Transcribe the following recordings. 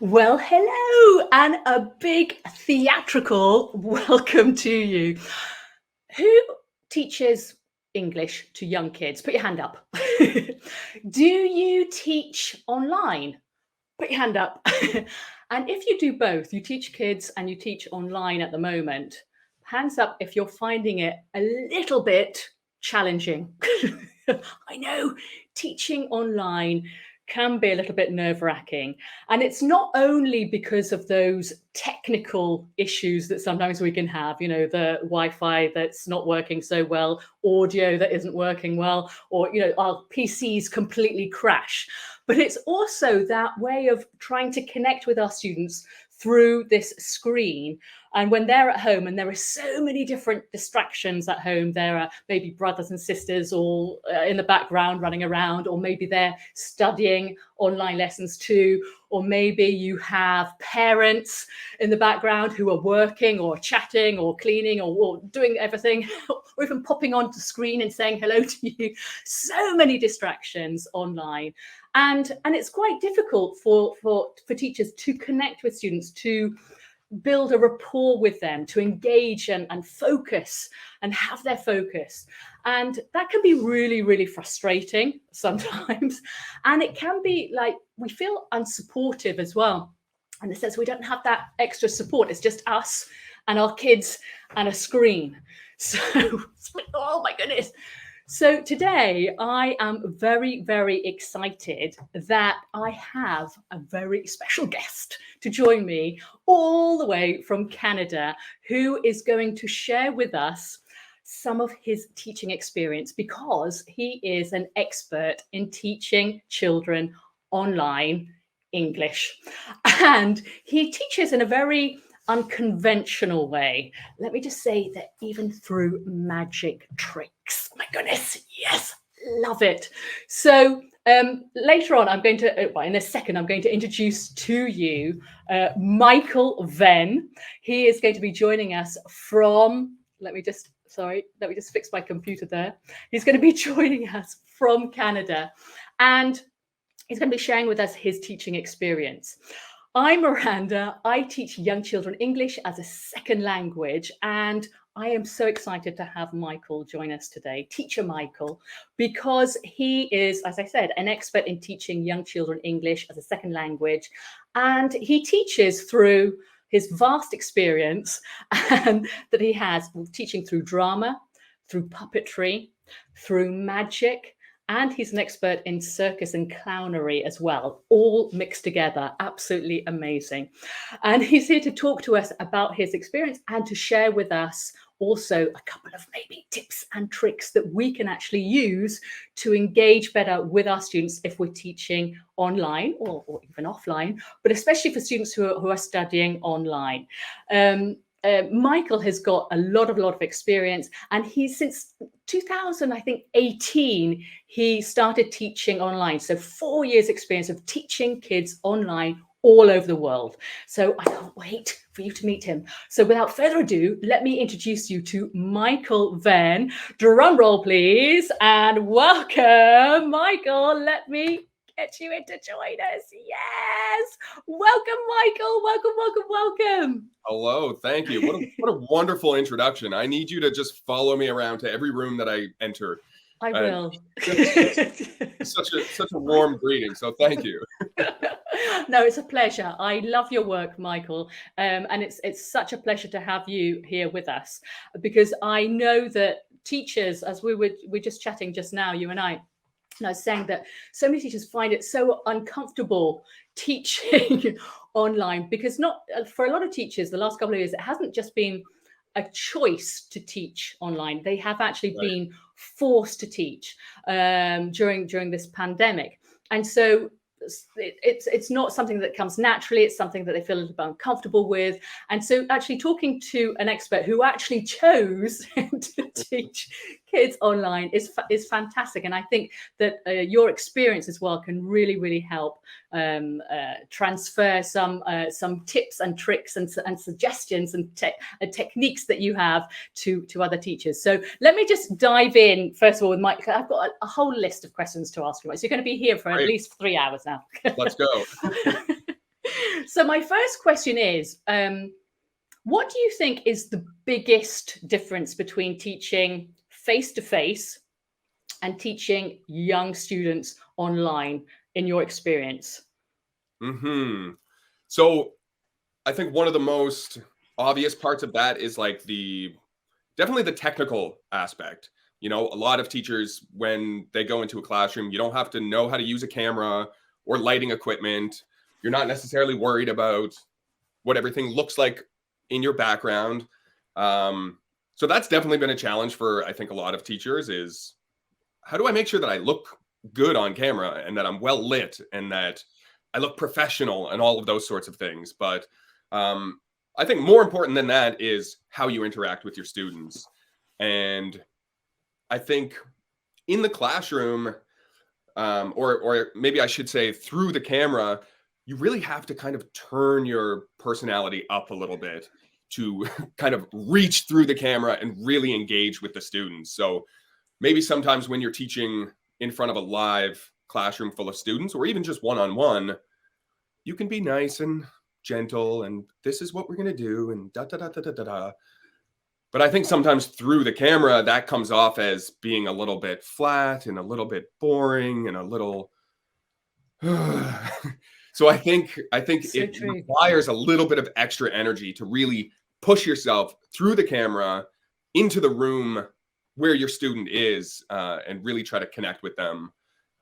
Well, hello, and a big theatrical welcome to you. Who teaches English to young kids? Put your hand up. Do you teach online? Put your hand up. And if you do both, you teach kids and you teach online at the moment, hands up if you're finding it a little bit challenging. I know teaching online can be a little bit nerve-wracking. And it's not only because of those technical issues that sometimes we can have, the Wi-Fi that's not working so well, audio that isn't working well, or, our PCs completely crash. But it's also that way of trying to connect with our students through this screen. And when they're at home and there are so many different distractions at home, there are maybe brothers and sisters all in the background running around, or maybe they're studying online lessons too, or maybe you have parents in the background who are working or chatting or cleaning or doing everything, or even popping onto the screen and saying hello to you. So many distractions online. And it's quite difficult for teachers to connect with students, to build a rapport with them, to engage and focus and have their focus. And that can be really, really frustrating sometimes. And it can be like we feel unsupportive as well. And it says we don't have that extra support. It's just us and our kids and a screen. So, oh my goodness. So today I am very, very excited that I have a very special guest to join me all the way from Canada, who is going to share with us some of his teaching experience, because he is an expert in teaching children online English. And he teaches in a very unconventional way. Let me just say that even through magic tricks. My goodness, yes, love it. So later on, I'm going to, in a second, I'm going to introduce to you Michael Venn. He is going to be joining us from, let me just fix my computer there. He's going to be joining us from Canada, and he's going to be sharing with us his teaching experience. I'm Miranda. I teach young children English as a second language, and I am so excited to have Michael join us today, Teacher Michael, because he is, as I said, an expert in teaching young children English as a second language, and he teaches through his vast experience and that he has teaching through drama, through puppetry, through magic, and he's an expert in circus and clownery as well, all mixed together. Absolutely amazing. And he's here to talk to us about his experience and to share with us also a couple of maybe tips and tricks that we can actually use to engage better with our students if we're teaching online or even offline, but especially for students who are studying online. Michael has got a lot of experience, and he's since 2018 he started teaching online. So 4 years experience of teaching kids online all over the world. So I can't wait for you to meet him. So without further ado, let me introduce you to Michael Venn. Drum roll, please, and welcome, Michael. Let me get you in to join us. Yes, welcome, Michael. Welcome. Hello, thank you. What a wonderful introduction. I need you to just follow me around to every room that I enter. I will. Such a warm greeting. So thank you. No, it's a pleasure. I love your work, Michael, and it's such a pleasure to have you here with us, because I know that teachers, as we're just chatting just now, you and I was saying that so many teachers find it so uncomfortable teaching online, because not for a lot of teachers the last couple of years it hasn't just been a choice to teach online. They have actually been forced to teach during this pandemic, and so it's not something that comes naturally. It's something that they feel a little bit uncomfortable with. And so actually talking to an expert who actually chose to teach kids online is fantastic. And I think that your experience as well can really help transfer some tips and tricks and suggestions and techniques that you have to other teachers. So let me just dive in first of all with Mike. I've got a whole list of questions to ask you. So you're going to be here for at least 3 hours now. Let's go. So my first question is, what do you think is the biggest difference between teaching face-to-face and teaching young students online in your experience? So I think one of the most obvious parts of that is like definitely the technical aspect. A lot of teachers, when they go into a classroom, you don't have to know how to use a camera or lighting equipment. You're not necessarily worried about what everything looks like in your background. So that's definitely been a challenge for, I think, a lot of teachers is how do I make sure that I look good on camera and that I'm well lit and that I look professional and all of those sorts of things. But I think more important than that is how you interact with your students. And I think in the classroom, or maybe I should say through the camera, you really have to kind of turn your personality up a little bit to kind of reach through the camera and really engage with the students. So maybe sometimes when you're teaching in front of a live classroom full of students, or even just one-on-one, you can be nice and gentle and this is what we're going to do and da da da da da da da. But I think sometimes through the camera, that comes off as being a little bit flat and a little bit boring and a little. So I think So it true. requires a little bit of extra energy to really push yourself through the camera into the room where your student is, and really try to connect with them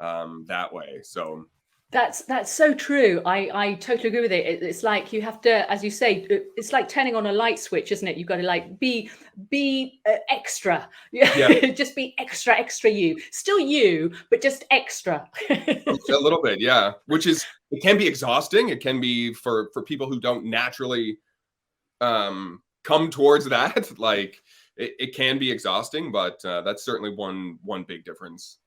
that way. So That's so true. I totally agree with it. It's like you have to, as you say, it's like turning on a light switch, isn't it? You've got to like be extra. yeah, Just be extra you. Still you, but just extra. a little bit, yeah. Which is it can be exhausting. It can be for people who don't naturally come towards that. Like it can be exhausting, but that's certainly one big difference.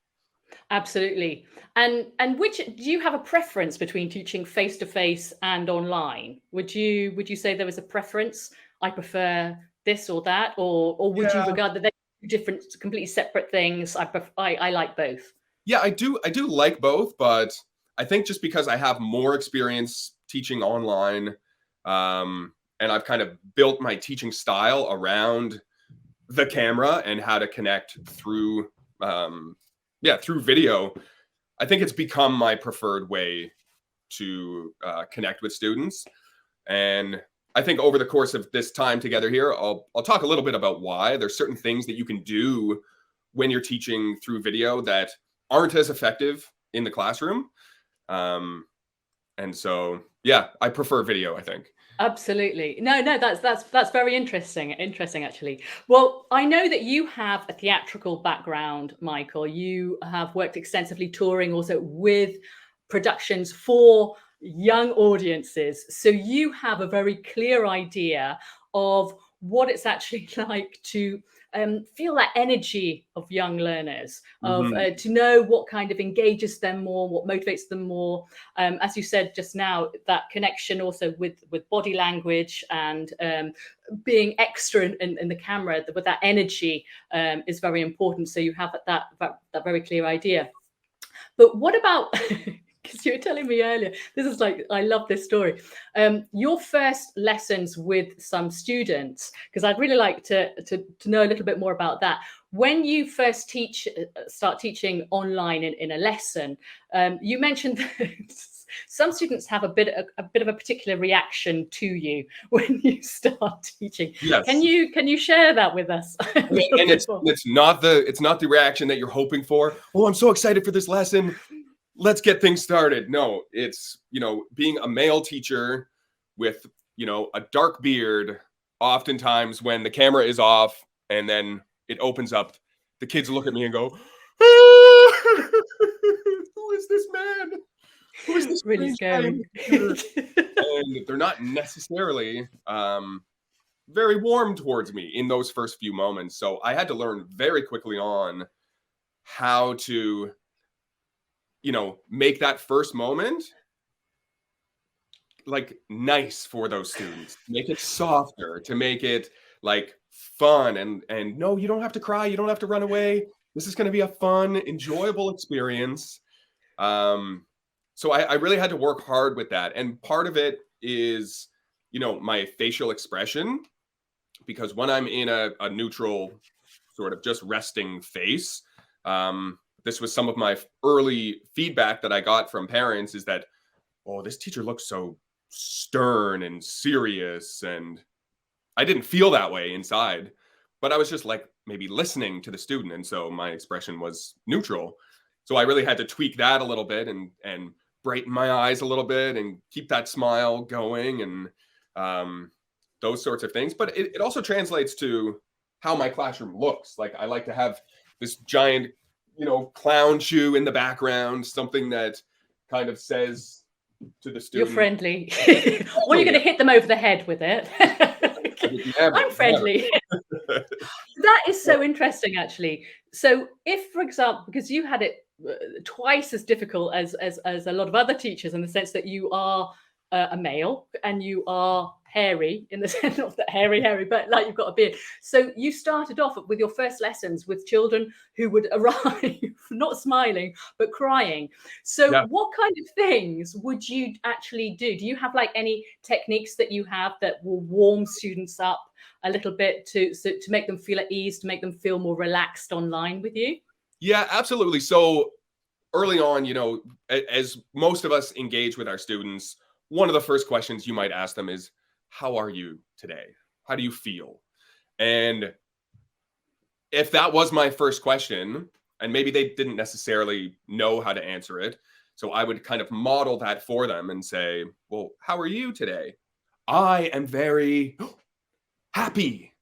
Absolutely. And which do you have a preference between teaching face to face and online? Would you say there was a preference? I prefer this or that, or would you Yeah. regard that they're two different, completely separate things? I like both. Yeah, I do like both, but I think just because I have more experience teaching online, and I've kind of built my teaching style around the camera and how to connect through through video. I think it's become my preferred way to connect with students. And I think over the course of this time together here, I'll talk a little bit about why. There's certain things that you can do when you're teaching through video that aren't as effective in the classroom. And so, yeah, I prefer video, I think. Absolutely. No, that's very interesting. Interesting, actually. Well, I know that you have a theatrical background, Michael. You have worked extensively touring also with productions for young audiences. So you have a very clear idea of what it's actually like to feel that energy of young learners, of Mhm. to know what kind of engages them more, what motivates them more. As you said just now, that connection also with body language and being extra in the camera with that energy is very important. So you have that very clear idea. But what about, because you were telling me earlier, this is like, I love this story. Your first lessons with some students, because I'd really like to know a little bit more about that. When you first start teaching online in a lesson, you mentioned that some students have a bit of a particular reaction to you when you start teaching. Can Yes. you share that with us? A little And bit more? it's not the reaction that you're hoping for. Oh, I'm so excited for this lesson. Let's get things started. No, it's, being a male teacher with, a dark beard, oftentimes when the camera is off and then it opens up, the kids look at me and go, "Ah, who is this man? Who is this Really strange guy scary. on the computer?" And they're not necessarily very warm towards me in those first few moments. So I had to learn very quickly on how to, make that first moment like nice for those students, make it softer, to make it like fun and no, you don't have to cry, you don't have to run away. This is going to be a fun, enjoyable experience. So I really had to work hard with that. And part of it is, my facial expression, because when I'm in a neutral sort of just resting face, this was some of my early feedback that I got from parents, is that, oh, this teacher looks so stern and serious. And I didn't feel that way inside, but I was just like maybe listening to the student. And so my expression was neutral. So I really had to tweak that a little bit and brighten my eyes a little bit and keep that smile going, and those sorts of things. But it also translates to how my classroom looks. Like, I like to have this giant, clown shoe in the background, something that kind of says to the student, "You're friendly." Or you're going to hit them over the head with it. I'm friendly. That is so interesting, actually. So if, for example, because you had it twice as difficult as a lot of other teachers, in the sense that you are a male and you are hairy, in the sense of that hairy, but like you've got a beard. So you started off with your first lessons with children who would arrive not smiling but crying. So what kind of things would you actually do? Do you have like any techniques that you have that will warm students up a little bit to make them feel at ease, to make them feel more relaxed online with you? Yeah, absolutely. So early on, as most of us engage with our students, one of the first questions you might ask them is, how are you today? How do you feel? And if that was my first question, and maybe they didn't necessarily know how to answer it, so I would kind of model that for them and say, well, how are you today? I am very happy.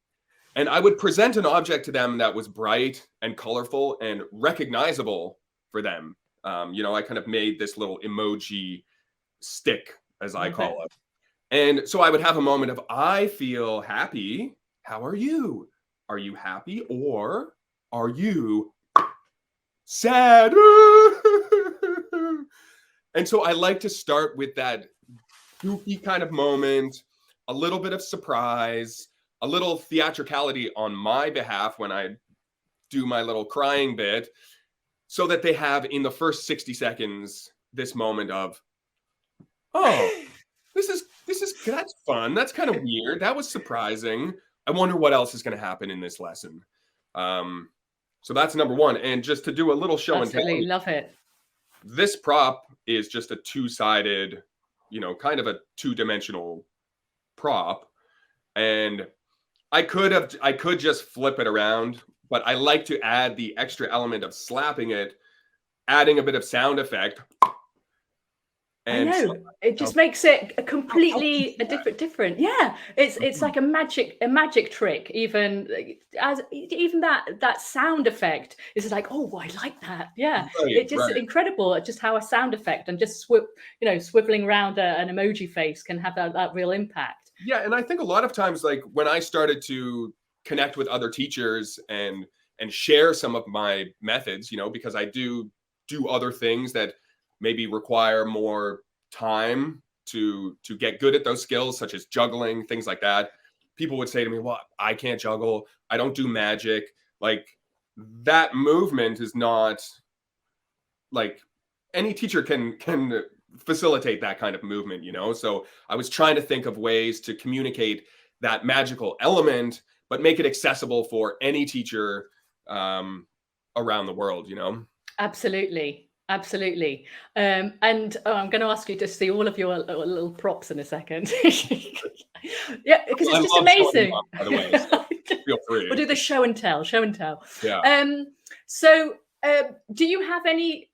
And I would present an object to them that was bright and colorful and recognizable for them. I kind of made this little emoji stick, as I call it. And so I would have a moment of, I feel happy. How are you? Are you happy, or are you sad? And so I like to start with that goofy kind of moment, a little bit of surprise, a little theatricality on my behalf when I do my little crying bit, so that they have, in the first 60 seconds, this moment of, oh, that's fun. That's kind of weird. That was surprising. I wonder what else is going to happen in this lesson. So that's number one. And just to do a little show and tell. Absolutely love it. This prop is just a two-sided, kind of a two-dimensional prop. And I could just flip it around, but I like to add the extra element of slapping it, adding a bit of sound effect. And I know, it just makes it a completely different. Yeah, it's like a magic trick. Even that sound effect is like, oh, I like that. Yeah, it's just incredible. Just how a sound effect and just swiveling around an emoji face can have that real impact. Yeah, and I think a lot of times, like when I started to connect with other teachers and share some of my methods, because I do other things that maybe require more time to get good at those skills, such as juggling, things like that. People would say to me, well, I can't juggle. I don't do magic. Like, that movement is not like any teacher can facilitate that kind of movement, So I was trying to think of ways to communicate that magical element, but make it accessible for any teacher around the world, Absolutely. Absolutely. And I'm going to ask you to see all of your little props in a second. Yeah, because it's just amazing. Up, by the way, so feel free. We'll do the show and tell. Yeah. So do you have any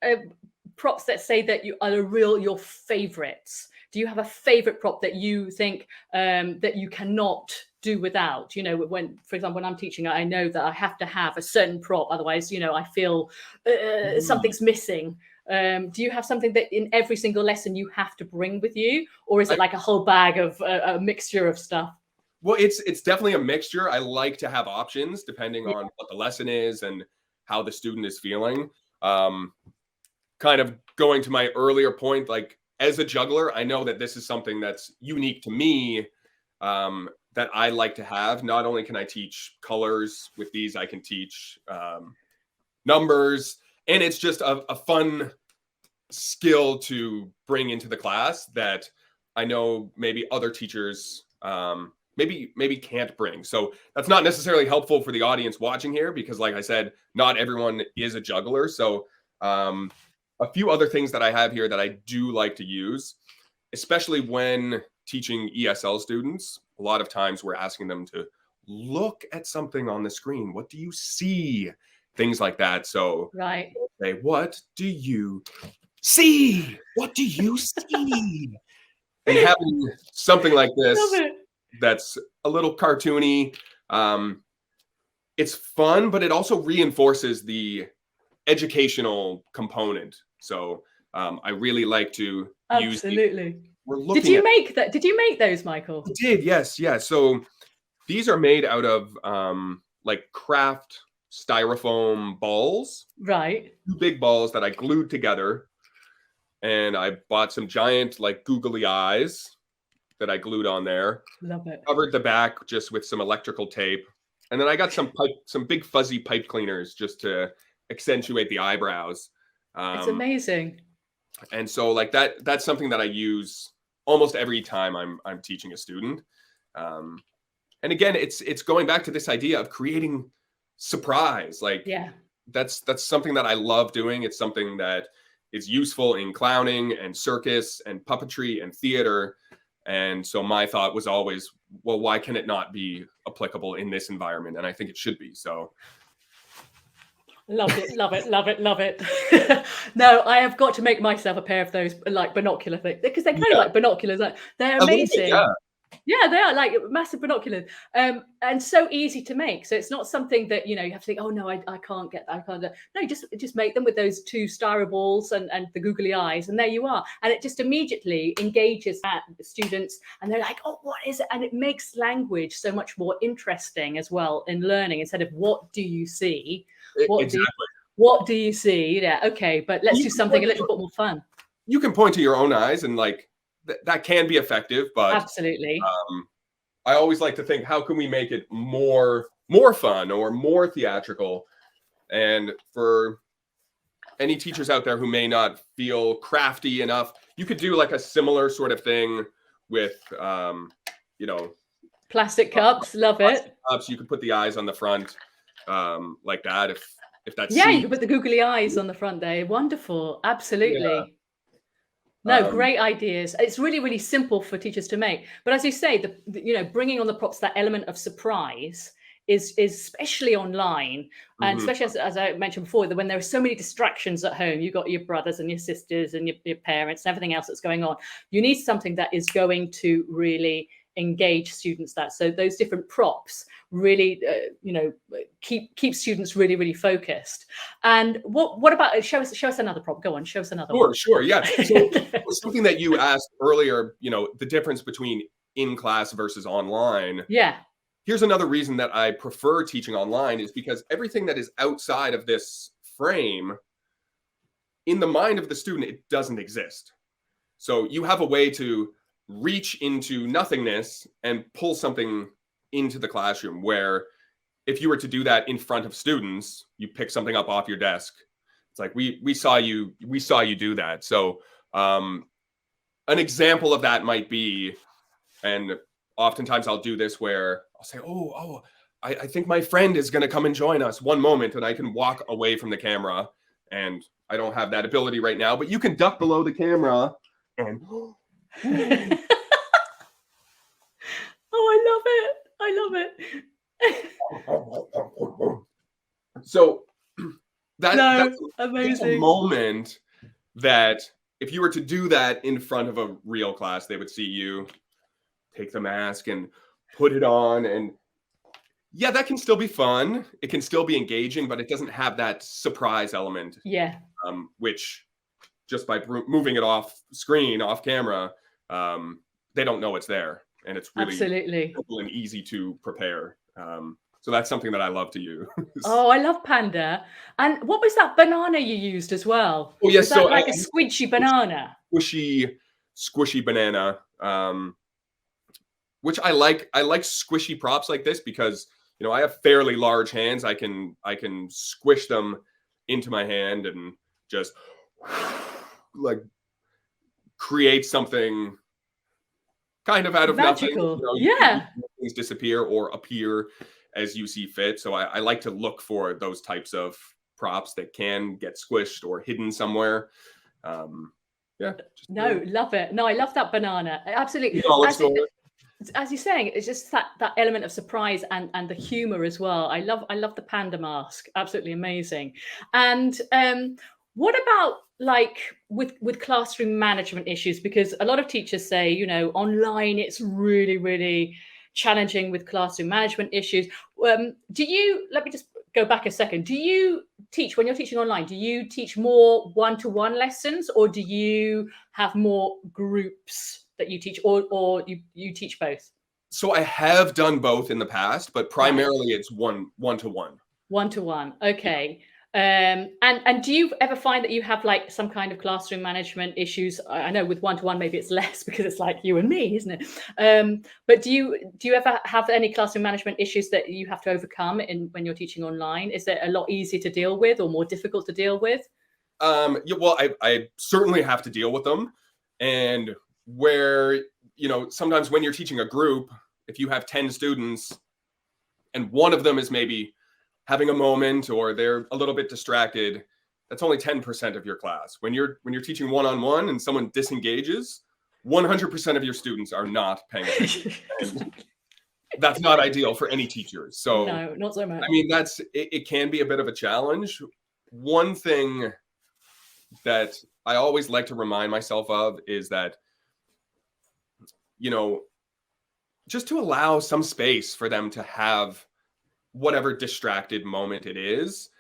props that say that you are your favorites? Do you have a favorite prop that you think that you cannot do without? When, for example, when I'm teaching, I know that I have to have a certain prop, otherwise, I feel something's missing. Do you have something that in every single lesson you have to bring with you, or is it like a whole bag of a mixture of stuff? Well, it's definitely a mixture. I like to have options depending on what the lesson is and how the student is feeling. Kind of going to my earlier point, like, as a juggler, I know that this is something that's unique to me, that I like to have. Not only can I teach colors with these, I can teach numbers, and it's just a fun skill to bring into the class that I know maybe other teachers maybe can't bring. So that's not necessarily helpful for the audience watching here, because like I said, not everyone is a juggler. So a few other things that I have here that I do like to use, especially when teaching ESL students. A lot of times we're asking them to look at something on the screen. What do you see? Things like that. So Right. say, what do you see? What do you see? And having something like this that's a little cartoony, it's fun, but it also reinforces the educational component. So I really like to use. Absolutely. We're looking. Did you make that? Did you make those, Michael? I did, yes, yeah. So these are made out of like craft styrofoam balls. Right. 2 big balls that I glued together, and I bought some giant like googly eyes that I glued on there. Love it. Covered the back just with some electrical tape, and then I got some big fuzzy pipe cleaners just to accentuate the eyebrows. It's amazing. And so like that's something that I use almost every time I'm teaching a student. And again, it's going back to this idea of creating surprise. Like, yeah, that's something that I love doing. It's something that is useful in clowning and circus and puppetry and theater. And so my thought was always, well, why can it not be applicable in this environment? And I think it should be. So love it, love it, love it, love it. No, I have got to make myself a pair of those like binocular things, because they're kind of like binoculars. Like, they're amazing. Yeah, they are like massive binoculars, and so easy to make. So it's not something that, you have to think, oh no, I can't get that. I can't do. No, just make them with those 2 styro balls and the googly eyes, and there you are. And it just immediately engages the students, and they're like, oh, what is it? And it makes language so much more interesting as well in learning, instead of what do you see? What do you see? Yeah, okay, but let's do something a little bit more fun. You can point to your own eyes, and like that can be effective, but absolutely. I always like to think, how can we make it more fun or more theatrical? And for any teachers out there who may not feel crafty enough, you could do like a similar sort of thing with plastic cups. Love it. Cups. You could put the eyes on the front, like that, if that's you could put the googly eyes on the front there. Wonderful. Absolutely. Yeah. No, great ideas. It's really, really simple for teachers to make. But as you say, bringing on the props, that element of surprise is especially online, and especially as I mentioned before, that when there are so many distractions at home, you've got your brothers and your sisters and your parents and everything else that's going on. You need something that is going to really engage students. So those different props really keep students really, really focused. And what about show us another prop? Go on, show us another one. Sure, yeah. So something that you asked earlier, the difference between in class versus online. Yeah. Here's another reason that I prefer teaching online, is because everything that is outside of this frame, in the mind of the student, it doesn't exist. So you have a way to reach into nothingness and pull something into the classroom, where if you were to do that in front of students, you pick something up off your desk. It's like, we saw you do that. So an example of that might be, and oftentimes I'll do this where I'll say, I think my friend is going to come and join us, one moment, and I can walk away from the camera, and I don't have that ability right now, but you can duck below the camera and I love it. So that's amazing. a moment that if you were to do that in front of a real class, they would see you take the mask and put it on. And yeah, that can still be fun. It can still be engaging, but it doesn't have that surprise element. Yeah. Which just by moving it off screen, off camera, they don't know it's there. And it's really simple and easy to prepare. So that's something that I love to use. Oh, I love Panda. And what was that banana you used as well? Oh, yes. Was that like a squishy banana? Squishy banana. Which I like. I like squishy props like this because, I have fairly large hands. I can squish them into my hand and just like create something kind of out of nothing. Magical. You Yeah. things disappear or appear as you see fit. So I like to look for those types of props that can get squished or hidden somewhere. Yeah. Just No, love it. No, I love that banana. Absolutely. knowledge store. As you're saying, it's just that element of surprise and the humor as well. I love the panda mask. Absolutely amazing. And what about like with classroom management issues? Because a lot of teachers say, online it's really challenging with classroom management issues. Let me just go back a second. Do you teach, when you're teaching online, do you teach more one-to-one lessons, or do you have more groups that you teach, or you teach both? So I have done both in the past, but primarily it's one-to-one. One-to-one. Okay. And do you ever find that you have like some kind of classroom management issues? I know with one-to-one maybe it's less because it's like you and me, isn't it? But do you ever have any classroom management issues that you have to overcome when you're teaching online? Is it a lot easier to deal with or more difficult to deal with? Yeah, well, I certainly have to deal with them. And where, sometimes when you're teaching a group, if you have 10 students and one of them is maybe having a moment or they're a little bit distracted, that's only 10% of your class. When you're teaching one-on-one and someone disengages, 100% of your students are not paying attention. And that's not ideal for any teacher. So no, not so much. I mean, it can be a bit of a challenge. One thing that I always like to remind myself of is that, just to allow some space for them to have whatever distracted moment it is.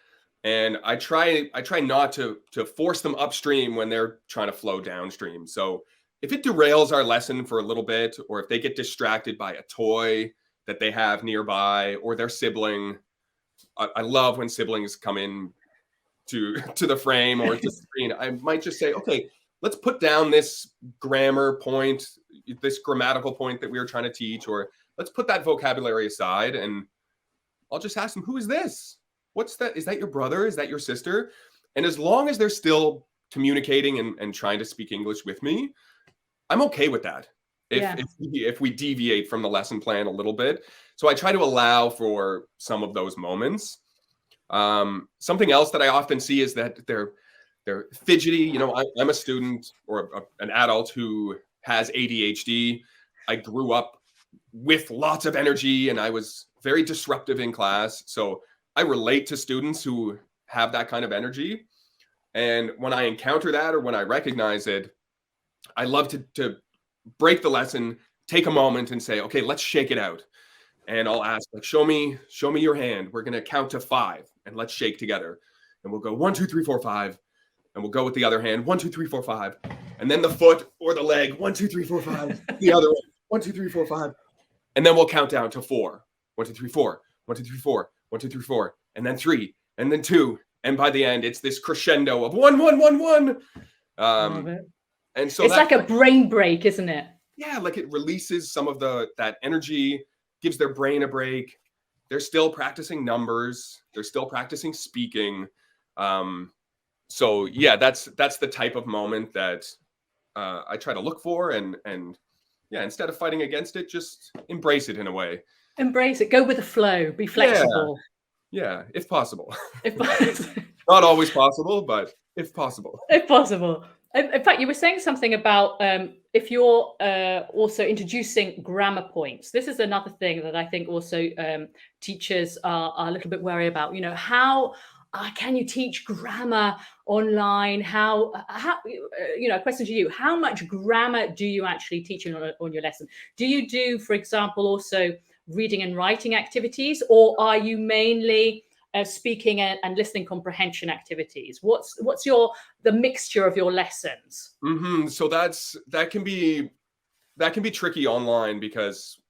And I try not to force them upstream when they're trying to flow downstream. So if it derails our lesson for a little bit, or if they get distracted by a toy that they have nearby or their sibling, I love when siblings come in to the frame or to the screen. I might just say, okay, let's put down this grammar point, this grammatical point that we were trying to teach, or let's put that vocabulary aside and I'll just ask them, who is this? What's that? Is that your brother? Is that your sister? And as long as they're still communicating and trying to speak English with me, I'm okay with that. If we deviate from the lesson plan a little bit. So I try to allow for some of those moments. Something else that I often see is that they're fidgety. I'm a student or an adult who has ADHD. I grew up with lots of energy and I was very disruptive in class. So I relate to students who have that kind of energy. And when I encounter that or when I recognize it, I love to break the lesson, take a moment and say, okay, let's shake it out. And I'll ask, like, show me your hand. We're going to count to 5 and let's shake together. And we'll go 1, 2, 3, 4, 5. And we'll go with the other hand, 1, 2, 3, 4, 5. And then the foot or the leg, 1, 2, 3, 4, 5. The other one, 1, 2, 3, 4, 5. And then we'll count down to 4. 1, 2, 3, 4. 1, 2, 3, 4. 1, 2, 3, 4. And then 3. And then 2. And by the end, it's this crescendo of 1, 1, 1, 1. Love it. And so it's like a brain break, isn't it? Yeah, like it releases some of that energy, gives their brain a break. They're still practicing numbers. They're still practicing speaking. So yeah, that's the type of moment that I try to look for, and yeah, instead of fighting against it, just embrace it in a way. Embrace it. Go with the flow. Be flexible. Yeah, if possible. If possible. Not always possible, but if possible. If possible. In fact, you were saying something about if you're also introducing grammar points. This is another thing that I think also teachers are a little bit wary about. How can you teach grammar online? How a question to you: how much grammar do you actually teach on your lesson? Do you do, for example, also reading and writing activities, or are you mainly speaking and listening comprehension activities? What's the mixture of your lessons? Mm-hmm. So that can be tricky online because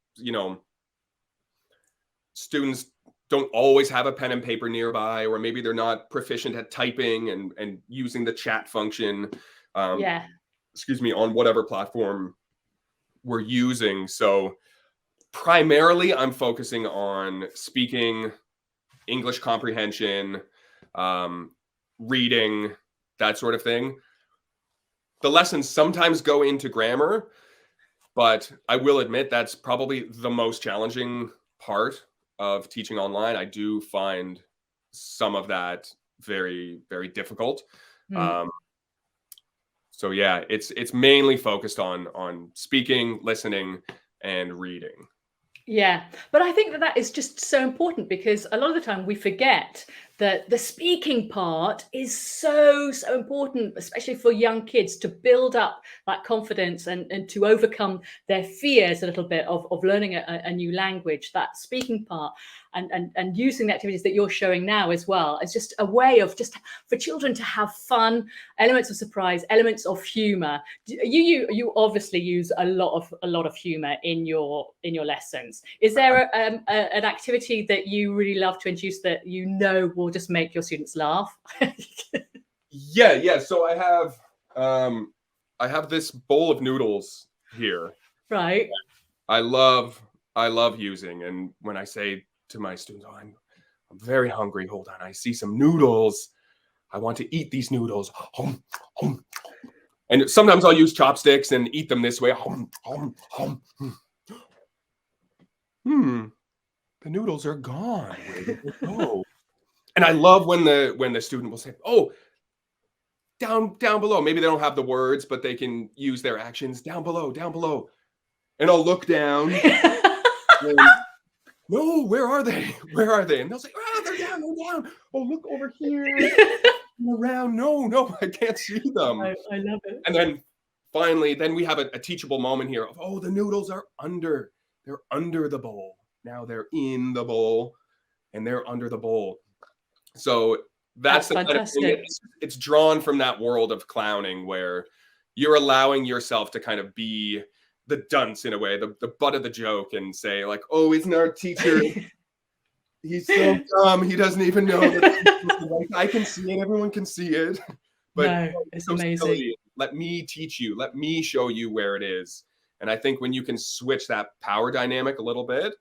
students don't always have a pen and paper nearby, or maybe they're not proficient at typing and using the chat function. On whatever platform we're using. So primarily, I'm focusing on speaking, English comprehension, reading, that sort of thing. The lessons sometimes go into grammar, But I will admit that's probably the most challenging part of teaching online. I do find some of that very, very difficult. Mm. So yeah, it's mainly focused on speaking, listening, and reading. Yeah, but I think that that is just so important because a lot of the time we forget that the speaking part is so important, especially for young kids, to build up that confidence and to overcome their fears a little bit of learning a new language. That speaking part and using the activities that you're showing now as well is just a way of just for children to have fun, elements of surprise, elements of humor. You obviously use a lot of humor in your lessons. Is there an activity that you really love to introduce that you know will just make your students laugh? Yeah. So I have this bowl of noodles here. Right. I love using, and when I say to my students, "Oh, I'm very hungry. Hold on, I see some noodles. I want to eat these noodles." Hum, hum. And sometimes I'll use chopsticks and eat them this way. Hum, hum, hum. The noodles are gone. Where did they go? And I love when the student will say, "Oh, down below." Maybe they don't have the words, but they can use their actions. Down below, down below. And I'll look down. And, no, where are they? Where are they? And they'll say, "Ah, they're down, they're down. Oh, look over here, around. No, I can't see them." I love it. And then finally, then we have a teachable moment here of, oh, the noodles are under. They're under the bowl. Now they're in the bowl, and they're under the bowl. So that's the kind of thing. It's drawn from that world of clowning where you're allowing yourself to kind of be the dunce in a way, the butt of the joke, and say like, "Oh, isn't our teacher? He's so dumb. He doesn't even know that." Like, I can see it. Everyone can see it. But no, it's so amazing. Silly. Let me teach you. Let me show you where it is. And I think when you can switch that power dynamic a little bit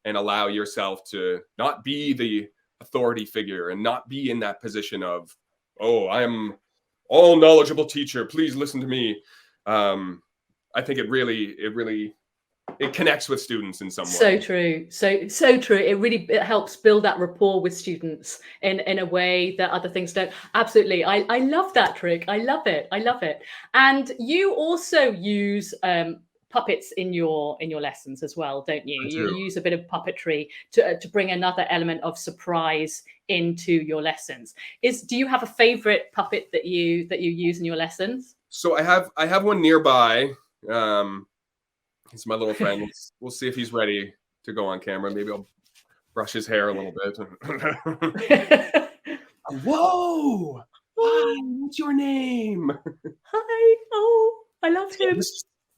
and allow yourself to not be the authority figure and not be in that position of, "Oh, I'm all knowledgeable teacher. Please listen to me." I think it connects with students in some way. So true. So true. It helps build that rapport with students in a way that other things don't. Absolutely. I love that trick. I love it. And you also use puppets in your lessons as well, don't you? You use a bit of puppetry to bring another element of surprise into your lessons. Do you have a favorite puppet that you use in your lessons? So I have one nearby. He's my little friend. We'll see if he's ready to go on camera. Maybe I'll brush his hair a little bit. Whoa! Hi, what's your name? Hi. Oh, I love him.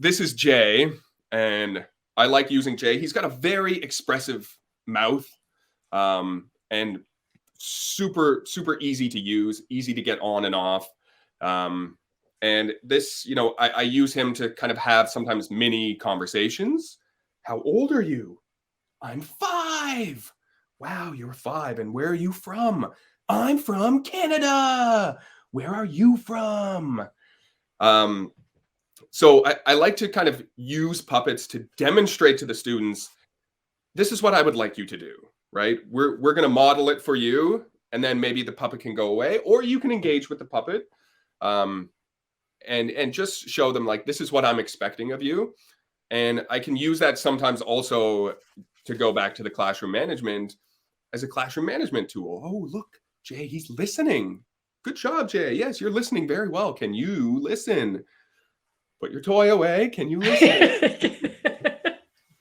This is Jay, and I like using Jay. He's got a very expressive mouth, and super easy to use, easy to get on and off. And this, I use him to kind of have sometimes mini conversations. How old are you? I'm 5. Wow, you're 5. And where are you from? I'm from Canada. Where are you from? So I like to kind of use puppets to demonstrate to the students, this is what I would like you to do, right? We're going to model it for you, and then maybe the puppet can go away, or you can engage with the puppet. And just show them like, this is what I'm expecting of you. And I can use that sometimes also to go back to the classroom management as a classroom management tool. Oh, look, Jay, he's listening. Good job, Jay. Yes, you're listening very well. Can you listen? Put your toy away. Can you listen?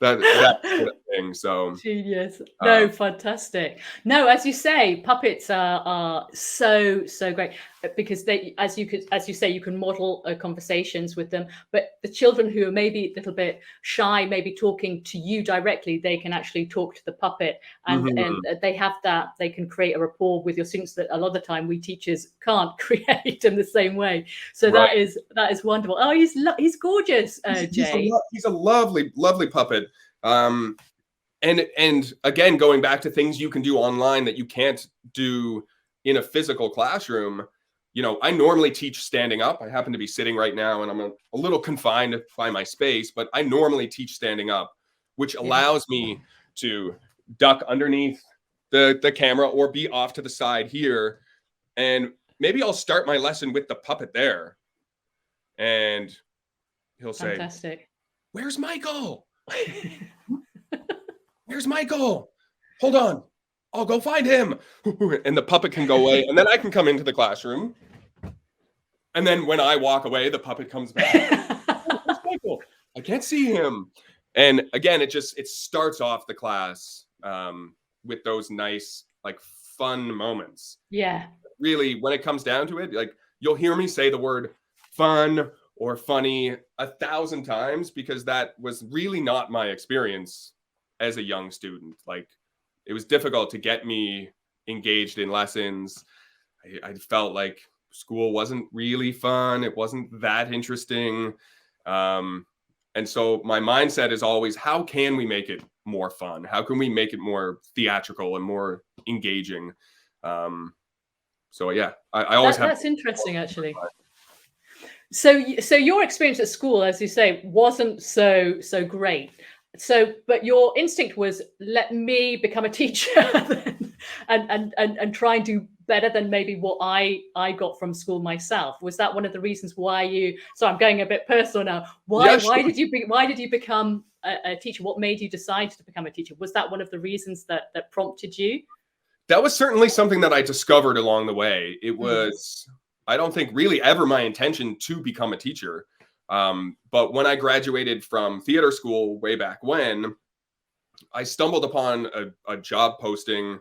that sort of thing. So genius. No, fantastic. No, as you say, puppets are so great because they, as you say, you can model conversations with them. But the children who are maybe a little bit shy, maybe talking to you directly, they can actually talk to the puppet, and they have that. They can create a rapport with your students that a lot of the time we teachers can't create in the same way. So that is wonderful. Oh, he's gorgeous, Jay. He's a lovely puppet. And again, going back to things you can do online that you can't do in a physical classroom, I normally teach standing up. I happen to be sitting right now and I'm a little confined by my space, but I normally teach standing up, which allows me to duck underneath the camera or be off to the side here. And maybe I'll start my lesson with the puppet there. And he'll say, Fantastic. "Where's Michael? Where's Michael? Hold on. I'll go find him." And the puppet can go away. And then I can come into the classroom. And then when I walk away, the puppet comes back. "Oh, where's Michael? I can't see him." And again, it starts off the class with those nice, like, fun moments. Yeah. Really, when it comes down to it, like, you'll hear me say the word fun or funny 1,000 times because that was really not my experience as a young student. Like, it was difficult to get me engaged in lessons. I felt like school wasn't really fun. It wasn't that interesting. And so my mindset is always, how can we make it more fun? How can we make it more theatrical and more engaging? So yeah, I always have. That's interesting, actually. So your experience at school, as you say, wasn't so great. So, but your instinct was, let me become a teacher and try and do better than maybe what I got from school myself. Was that one of the reasons why you? So I'm going a bit personal now. Why did you become a teacher? What made you decide to become a teacher? Was that one of the reasons that prompted you? That was certainly something that I discovered along the way. It was, I don't think, really ever my intention to become a teacher. But when I graduated from theater school way back when, I stumbled upon a job posting,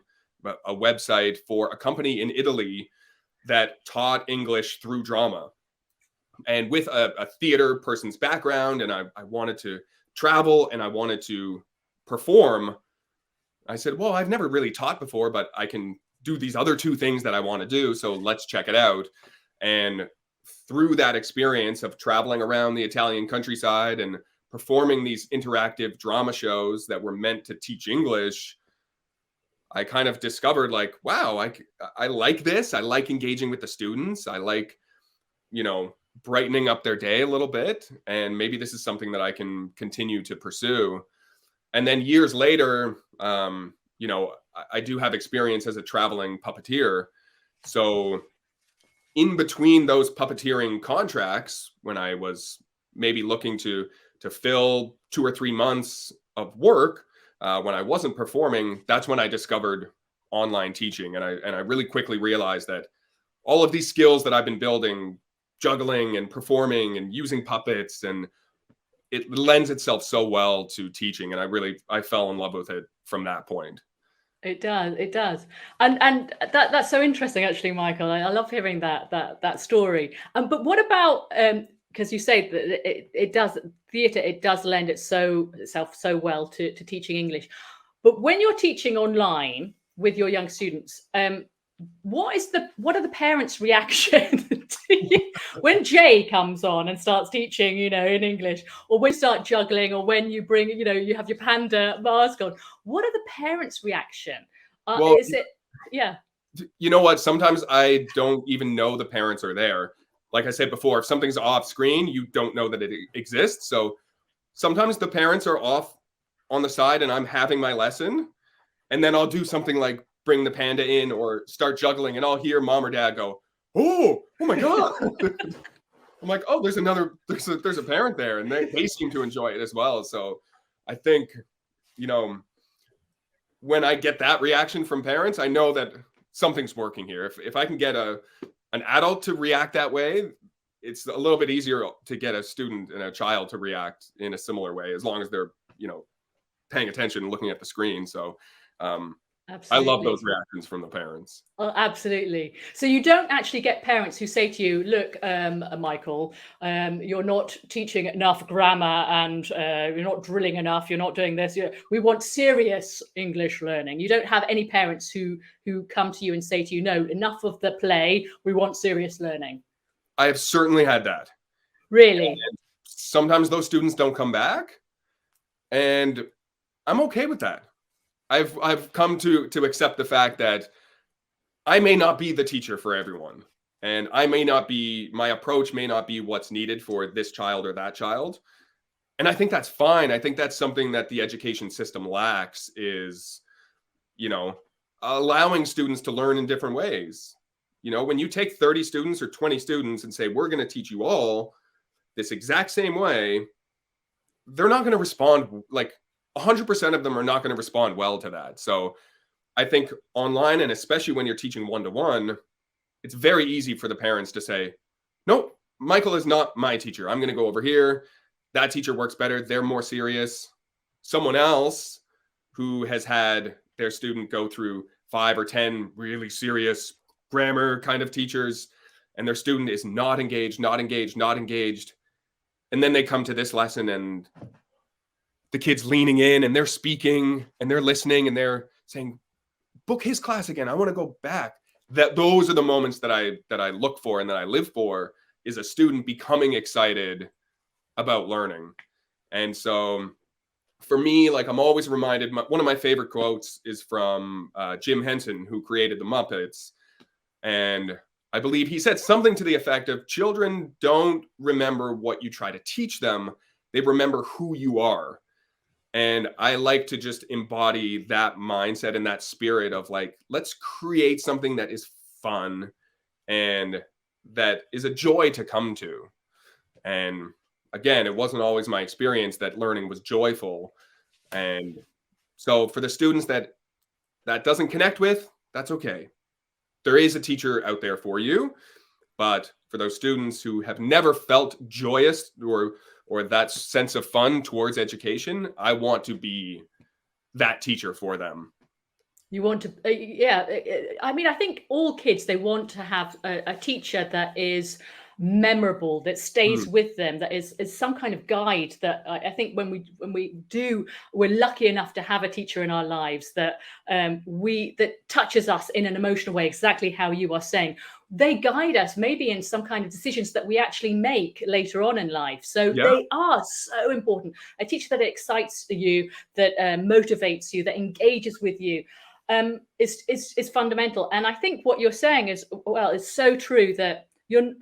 a website for a company in Italy that taught English through drama. And with a theater person's background, and I wanted to travel and I wanted to perform, I said, well, I've never really taught before, but I can do these other two things that I want to do. So let's check it out. And through that experience of traveling around the Italian countryside and performing these interactive drama shows that were meant to teach English, I kind of discovered, like, wow, I like this. I like engaging with the students. I like, brightening up their day a little bit. And maybe this is something that I can continue to pursue. And then years later, I do have experience as a traveling puppeteer. So in between those puppeteering contracts, when I was maybe looking to fill 2 or 3 months of work, when I wasn't performing, that's when I discovered online teaching. And I really quickly realized that all of these skills that I've been building, juggling and performing and using puppets, and it lends itself so well to teaching. And I fell in love with it from that point. It does. And that's so interesting, actually, Michael. I love hearing that story. But what about, because you say that theatre does lend itself so well to teaching English. But when you're teaching online with your young students, what are the parents' reaction to you when Jay comes on and starts teaching, in English, or when you start juggling, or when you bring, you have your panda mask on? What are the parents' reaction? Well, is it, yeah. You know what? Sometimes I don't even know the parents are there. Like I said before, if something's off screen, you don't know that it exists. So sometimes the parents are off on the side and I'm having my lesson, and then I'll do something like bring the panda in or start juggling, and I'll hear mom or dad go, oh my God. I'm like, oh, there's a parent there, and they seem to enjoy it as well. So I think, when I get that reaction from parents, I know that something's working here. If I can get an adult to react that way, it's a little bit easier to get a student and a child to react in a similar way, as long as they're, paying attention and looking at the screen. So I love those reactions from the parents. Oh, absolutely. So you don't actually get parents who say to you, look, Michael, you're not teaching enough grammar, and you're not drilling enough. You're not doing this. We want serious English learning. You don't have any parents who come to you and say to you, no, enough of the play. We want serious learning. I have certainly had that. Really? And sometimes those students don't come back, and I'm okay with that. I've come to accept the fact that I may not be the teacher for everyone. And my approach may not be what's needed for this child or that child. And I think that's fine. I think that's something that the education system lacks is, allowing students to learn in different ways. When you take 30 students or 20 students and say, we're going to teach you all this exact same way, they're not going to respond. Like 100% of them are not going to respond well to that. So I think online, and especially when you're teaching one-to-one, it's very easy for the parents to say, no, Michael is not my teacher. I'm going to go over here. That teacher works better. They're more serious. Someone else who has had their student go through 5 or 10 really serious grammar kind of teachers, and their student is not engaged. And then they come to this lesson and the kid's leaning in and they're speaking and they're listening and they're saying, book his class again. I want to go back. Those are the moments that I look for and that I live for, is a student becoming excited about learning. And so for me, like, I'm always reminded, one of my favorite quotes is from Jim Henson, who created the Muppets. And I believe he said something to the effect of, children don't remember what you try to teach them. They remember who you are. And I like to just embody that mindset and that spirit of, like, let's create something that is fun and that is a joy to come to. And again, it wasn't always my experience that learning was joyful. And so for the students that doesn't connect with, that's okay. There is a teacher out there for you. But for those students who have never felt joyous or that sense of fun towards education, I want to be that teacher for them. You want to, I mean, I think all kids, they want to have a teacher that is memorable, that stays with them, that is some kind of guide. That I think when we're lucky enough to have a teacher in our lives that that touches us in an emotional way, exactly how you are saying. They guide us maybe in some kind of decisions that we actually make later on in life. So they are so important. A teacher that excites you, that motivates you, that engages with you, is fundamental. And I think what you're saying is, well, it's so true, that you're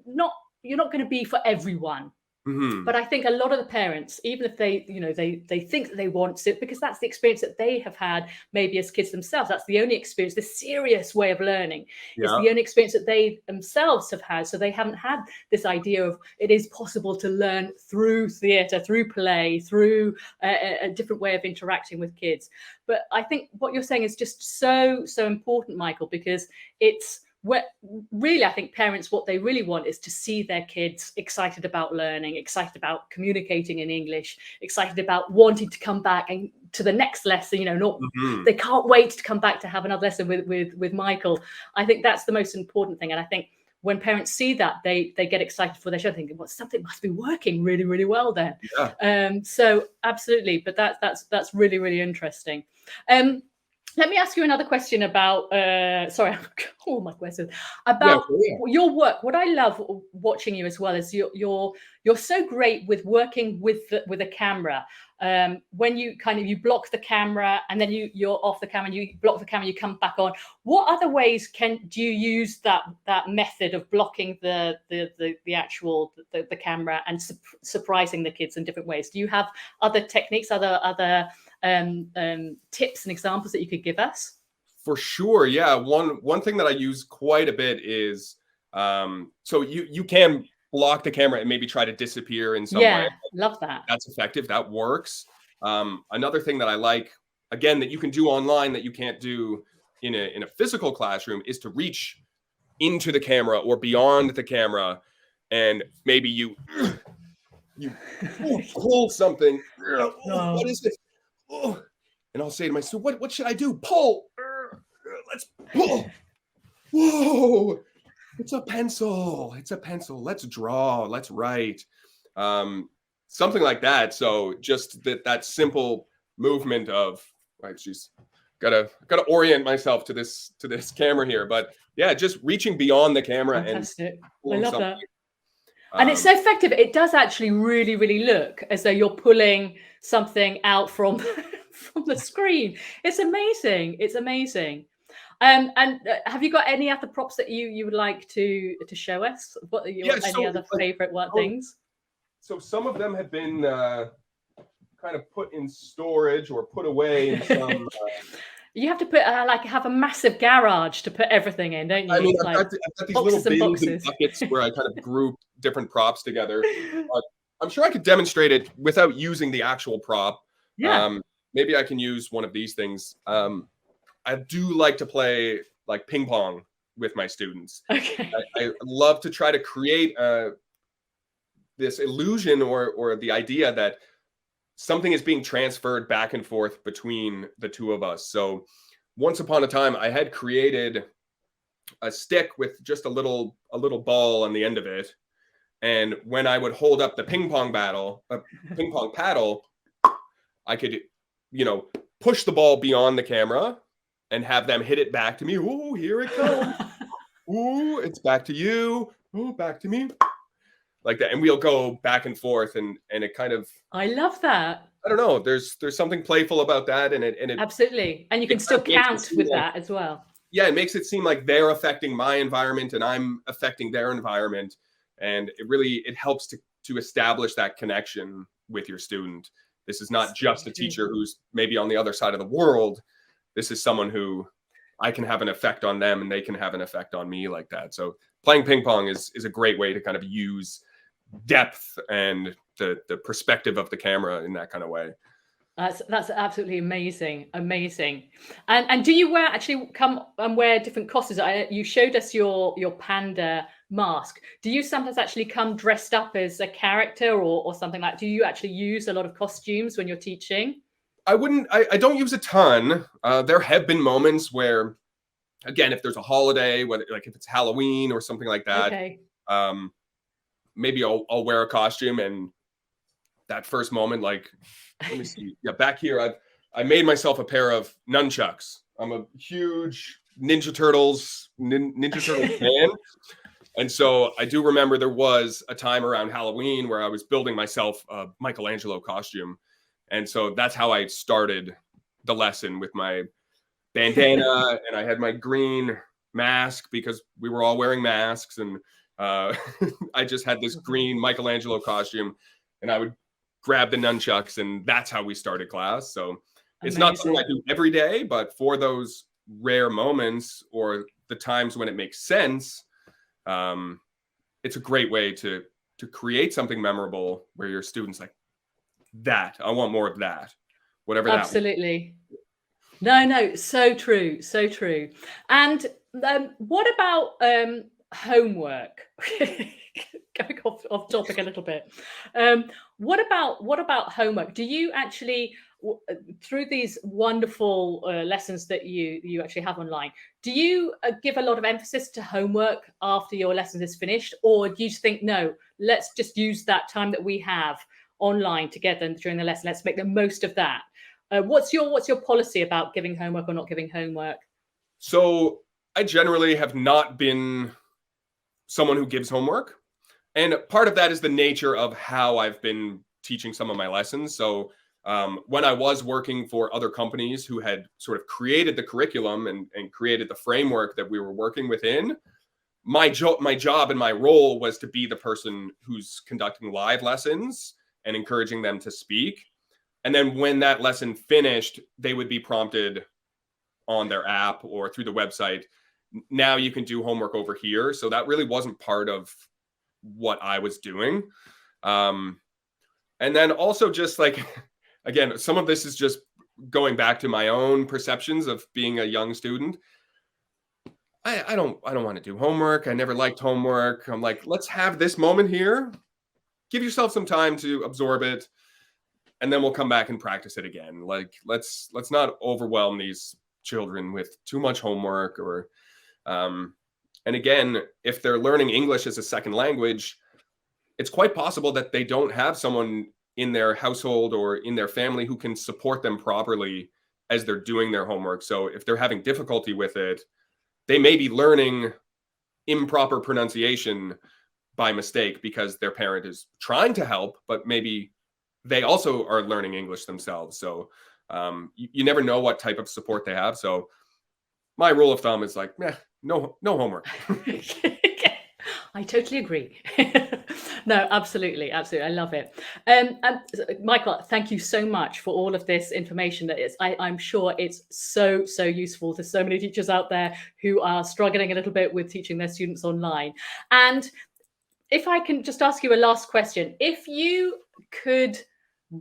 not going to be for everyone. Mm-hmm. But I think a lot of the parents, even if they think that they want to, because that's the experience that they have had maybe as kids themselves, that's the only experience, the serious way of learning. It's the only experience that they themselves have had. So they haven't had this idea of it is possible to learn through theatre, through play, through a different way of interacting with kids. But I think what you're saying is just so important, Michael, because it's really, I think parents, what they really want is to see their kids excited about learning, excited about communicating in English, excited about wanting to come back and to the next lesson. They can't wait to come back to have another lesson with Michael. I think that's the most important thing. And I think when parents see that, they get excited for their show, thinking, well, something must be working really, really well then. So absolutely, but that's really, really interesting. Let me ask you another question about, all my questions, about your work. What I love watching you as well is you're so great with working with a camera. When you you block the camera and then you're off the camera, and you block the camera, you come back on. What other ways do you use that method of blocking the actual camera and surprising the kids in different ways? Do you have other techniques, other tips and examples that you could give us? For sure, yeah. One thing that I use quite a bit is so you can block the camera and maybe try to disappear in some way. Yeah, love that. That's effective. That works. Another thing that I like, again, that you can do online that you can't do in a physical classroom, is to reach into the camera or beyond the camera, and maybe you pull something. What is this? Oh, and I'll say to myself, what should I do? Pull. Let's pull. Whoa. It's a pencil. Let's draw. Let's write. Something like that. So just that simple movement of, right, she's gotta orient myself to this camera here. But yeah, just reaching beyond the camera. Fantastic. And I love that. And it's so effective. It does actually really, really look as though you're pulling something out from the screen. It's amazing. And have you got any other props that you would like to show us? What are your Yeah, any so other like, favorite things? so some of them have been kind of put in storage or put away in some. You have to put like have a massive garage to put everything in, don't I you? mean, Like I've got these little boxes and bins and boxes. buckets where I kind of group different props together. I'm sure I could demonstrate it without using the actual prop. Yeah. Maybe I can use one of these things. I do like to play like ping pong with my students. Okay. I love to try to create this illusion or the idea that something is being transferred back and forth between the two of us. So once upon a time, I had created a stick with just a little ball on the end of it, and when I would hold up the ping pong paddle, I could, push the ball beyond the camera and have them hit it back to me. Ooh, here it comes. Ooh, it's back to you. Ooh, back to me. Like that. And we'll go back and forth and it kind of, I love that. I don't know. There's something playful about that. And it Absolutely. And you can it still kind of makes it count seem with like, that as well. yeah, it makes it seem like they're affecting my environment and I'm affecting their environment. And it helps to establish that connection with your student. This is not just a teacher who's maybe on the other side of the world. This is someone who I can have an effect on them and they can have an effect on me like that. So playing ping pong is a great way to kind of use depth and the perspective of the camera in that kind of way. That's absolutely amazing. And do you actually come and wear different costumes? You showed us your panda mask. Do you sometimes actually come dressed up as a character or something like? Do you actually use a lot of costumes when you're teaching? I don't use a ton. There have been moments where, again, if there's a holiday, whether like if it's Halloween or something like that, Okay. Maybe I'll wear a costume. And that first moment, like, let me see. Yeah, back here, I made myself a pair of nunchucks. I'm a huge Ninja Turtles fan. And so I do remember there was a time around Halloween where I was building myself a Michelangelo costume. And so that's how I started the lesson, with my bandana and I had my green mask because we were all wearing masks. And I just had this green Michelangelo costume and I would grab the nunchucks, and that's how we started class. So it's not something I do every day, but for those rare moments or the times when it makes sense, it's a great way to create something memorable where your students like, that I want more of that, whatever that. Absolutely. No, so true. And what about homework? Going off topic a little bit. What about homework? Do you actually, through these wonderful lessons that you actually have online, do you give a lot of emphasis to homework after your lesson is finished, or do you think, no, let's just use that time that we have online together during the lesson, let's make the most of that? What's your policy about giving homework or not giving homework? So I generally have not been someone who gives homework. And part of that is the nature of how I've been teaching some of my lessons. So when I was working for other companies who had sort of created the curriculum and created the framework that we were working within, my job and my role was to be the person who's conducting live lessons and encouraging them to speak. And then when that lesson finished, they would be prompted on their app or through the website, now you can do homework over here. So that really wasn't part of what I was doing. And then also just like, again, some of this is just going back to my own perceptions of being a young student. I don't want to do homework. I never liked homework. I'm like, let's have this moment here. Give yourself some time to absorb it. And then we'll come back and practice it again. Like, let's not overwhelm these children with too much homework or, and again, if they're learning English as a second language, it's quite possible that they don't have someone in their household or in their family who can support them properly as they're doing their homework. So if they're having difficulty with it, they may be learning improper pronunciation by mistake because their parent is trying to help, but maybe they also are learning English themselves. So you never know what type of support they have. So my rule of thumb is like, no homework. I totally agree. No, absolutely, absolutely. I love it. Michael, thank you so much for all of this information. That is, I'm sure it's so useful to so many teachers out there who are struggling a little bit with teaching their students online. And if I can just ask you a last question, if you could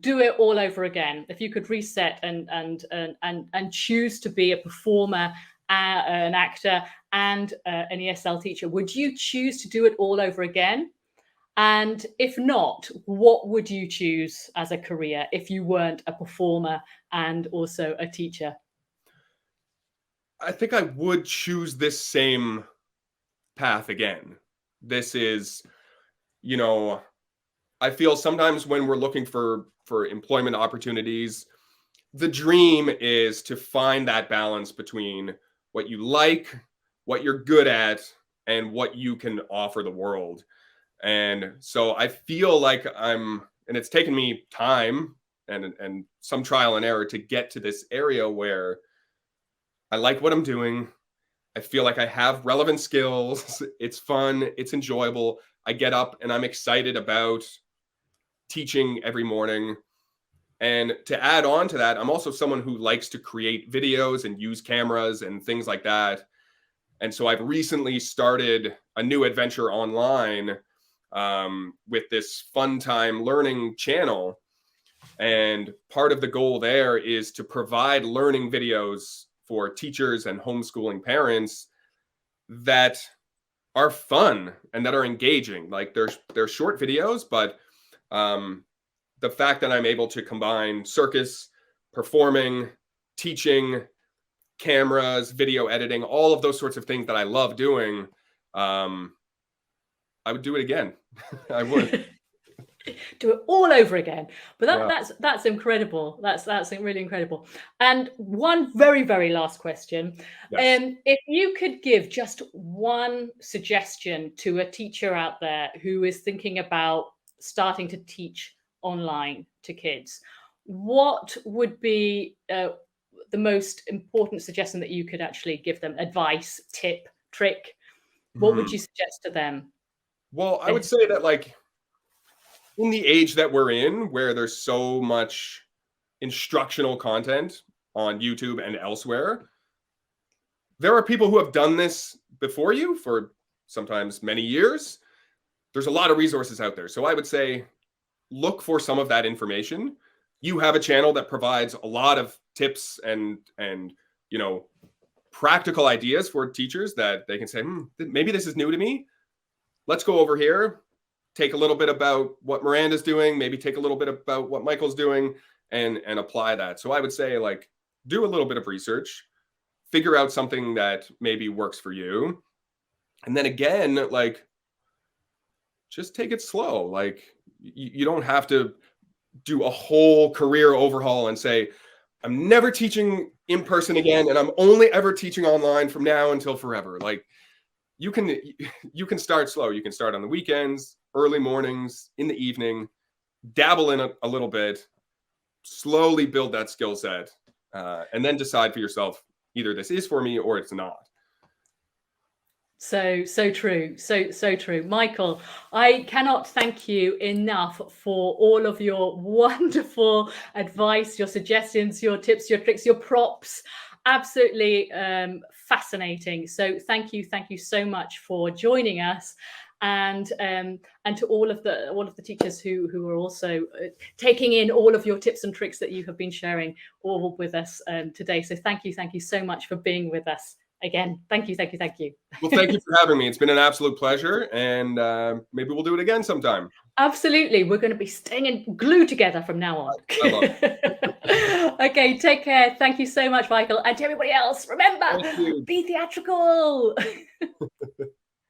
do it all over again, if you could reset and choose to be a performer, an actor, and an ESL teacher, would you choose to do it all over again? And if not, what would you choose as a career if you weren't a performer and also a teacher? I think I would choose this same path again. This is, I feel sometimes when we're looking for employment opportunities, the dream is to find that balance between what you like, what you're good at, and what you can offer the world. And so I feel like and it's taken me time and some trial and error to get to this area where I like what I'm doing. I feel like I have relevant skills. It's fun. It's enjoyable. I get up and I'm excited about teaching every morning. And to add on to that, I'm also someone who likes to create videos and use cameras and things like that. And so I've recently started a new adventure online with this Fun Time Learning channel. And part of the goal there is to provide learning videos for teachers and homeschooling parents that are fun and that are engaging. Like they're short videos, but the fact that I'm able to combine circus, performing, teaching, cameras, video editing, all of those sorts of things that I love doing, I would do it again. I would. Do it all over again. But Yeah. that's incredible. That's really incredible. And one very last question. Yes. If you could give just one suggestion to a teacher out there who is thinking about starting to teach online to kids, what would be the most important suggestion that you could actually give them? Advice, tip, trick? What would you suggest to them? Well, I would say that, like, in the age that we're in, where there's so much instructional content on YouTube and elsewhere, there are people who have done this before you for sometimes many years. There's a lot of resources out there. So I would say look for some of that information. You have a channel that provides a lot of tips and practical ideas for teachers that they can say, maybe this is new to me. Let's go over here, take a little bit about what Miranda's doing, maybe take a little bit about what Michael's doing, and apply that. So I would say, like, do a little bit of research, figure out something that maybe works for you. And then again, like, just take it slow. Like, you don't have to do a whole career overhaul and say, I'm never teaching in person again, and I'm only ever teaching online from now until forever. Like, you can start slow. You can start on the weekends, early mornings, in the evening, dabble in a little bit, slowly build that skill set, and then decide for yourself, either this is for me or it's not. So true. So true. Michael, I cannot thank you enough for all of your wonderful advice, your suggestions, your tips, your tricks, your props. Absolutely fascinating. So thank you so much for joining us, and to all of the teachers who are also taking in all of your tips and tricks that you have been sharing all with us today. So thank you so much for being with us again. Thank you. Well, thank you for having me. It's been an absolute pleasure, and maybe we'll do it again sometime. Absolutely. We're going to be staying glued together from now on. I love it. Okay, take care. Thank you so much, Michael. And to everybody else, remember, be theatrical.